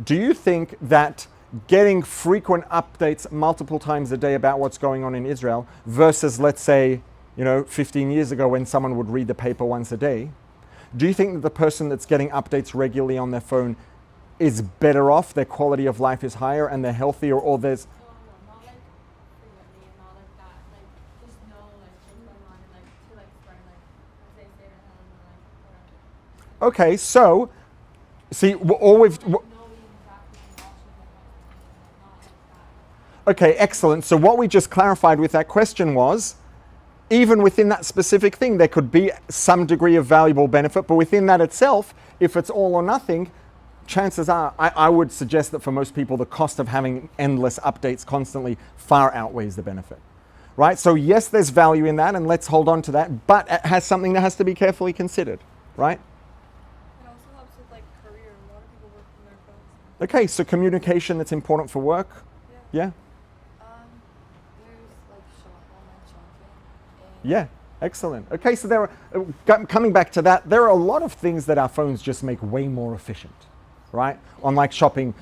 do you think that getting frequent updates multiple times a day about what's going on in Israel versus, let's say, 15 years ago when someone would read the paper once a day, do you think that the person that's getting updates regularly on their phone is better off, their quality of life is higher, and they're healthier, or there's... No, not like frequently and not like that. Like, just know like what's going on and like to like spread like as they say or whatever. Okay, so, see, all we've... Like, knowing exactly and watching the not like that. Okay, excellent. So what we just clarified with that question was, even within that specific thing, there could be some degree of valuable benefit, but within that itself, if it's all or nothing, chances are, I would suggest that for most people, the cost of having endless updates constantly far outweighs the benefit, right? So yes, there's value in that, and let's hold on to that, but it has something that has to be carefully considered, right? It also helps with like career. A lot of people work from their phones. Okay, so communication that's important for work, yeah? There's like online shopping. Yeah, excellent. Okay, so there are, coming back to that, there are a lot of things that our phones just make way more efficient, right? On like shopping,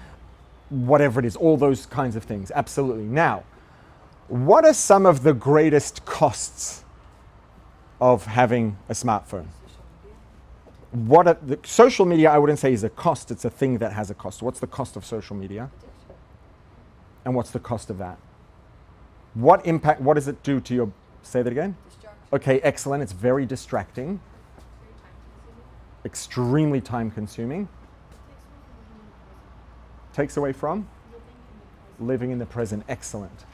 whatever it is, all those kinds of things, absolutely. Now, what are some of the greatest costs of having a smartphone? What are the social media? I wouldn't say is a cost, it's a thing that has a cost. What's the cost of social media? And what's the cost of that? What impact, what does it do to your, say that again? Okay, excellent. It's very distracting. Extremely time consuming. Takes away from? Living in the present. Excellent.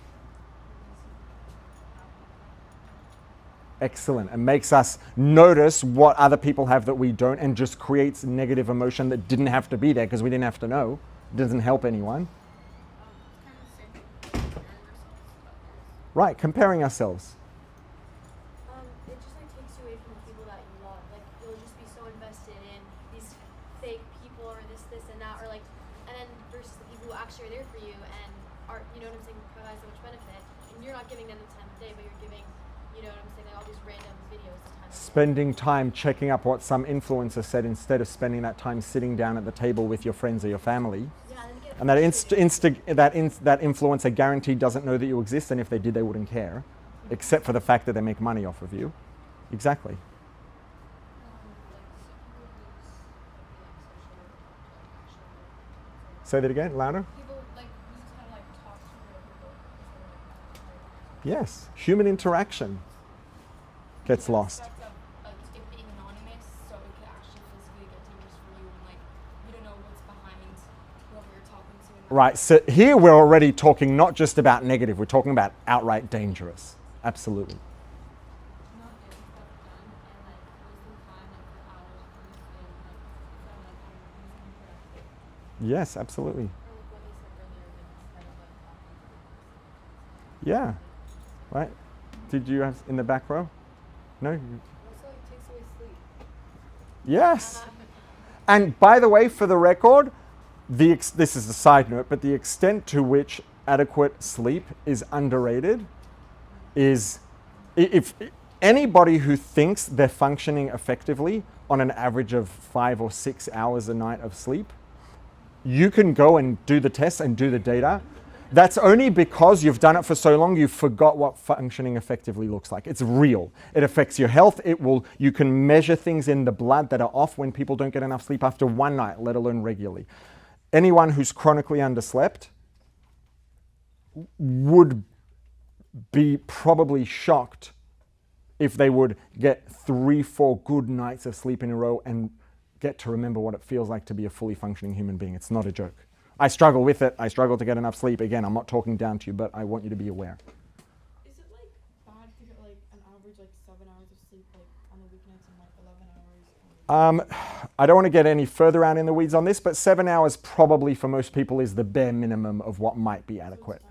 Excellent. It makes us notice what other people have that we don't, and just creates negative emotion that didn't have to be there because we didn't have to know. It doesn't help anyone. Right, comparing ourselves. It just like takes you away from the people that you love. Like you'll just be so invested in these fake people or this and that, or like, and then versus the people who actually are there for you and are, you know what I'm saying, provide so much benefit, and you're not giving them the time of day, but you're giving, you know what I'm saying, like all these random videos the time of day. Spending time checking up what some influencer said instead of spending that time sitting down at the table with your friends or your family. And that that influencer guaranteed doesn't know that you exist, and if they did, they wouldn't care, except for the fact that they make money off of you. Exactly. Say that again, louder. People like use kind of like talk to real people. Yes, human interaction gets lost. Of it being anonymous, so it could actually physically get dangerous for you, and like you don't know what's behind whoever you're talking to. Right, so here we're already talking not just about negative, we're talking about outright dangerous. Absolutely. Not getting stuff done and like wasting time like for hours on this and like feeling like I'm using productive. Yes, absolutely. Or like what they said earlier, like instead of like Yeah, right. Did you have in the back row? No? also it takes away sleep. Yes. And by the way, for the record, this is a side note, but the extent to which adequate sleep is underrated is, if anybody who thinks they're functioning effectively on an average of 5 or 6 hours a night of sleep, you can go and do the tests and do the data. That's only because you've done it for so long, you forgot what functioning effectively looks like. It's real. It affects your health. You can measure things in the blood that are off when people don't get enough sleep after one night, let alone regularly. Anyone who's chronically underslept would be probably shocked if they would get 3-4 good nights of sleep in a row and get to remember what it feels like to be a fully functioning human being. It's not a joke. I struggle with it. I struggle to get enough sleep. Again, I'm not talking down to you, but I want you to be aware. Is it like bad to get like an average like 7 hours of sleep like on the weeknights and like 11 hours? I don't want to get any further out in the weeds on this, but 7 hours probably for most people is the bare minimum of what might be adequate.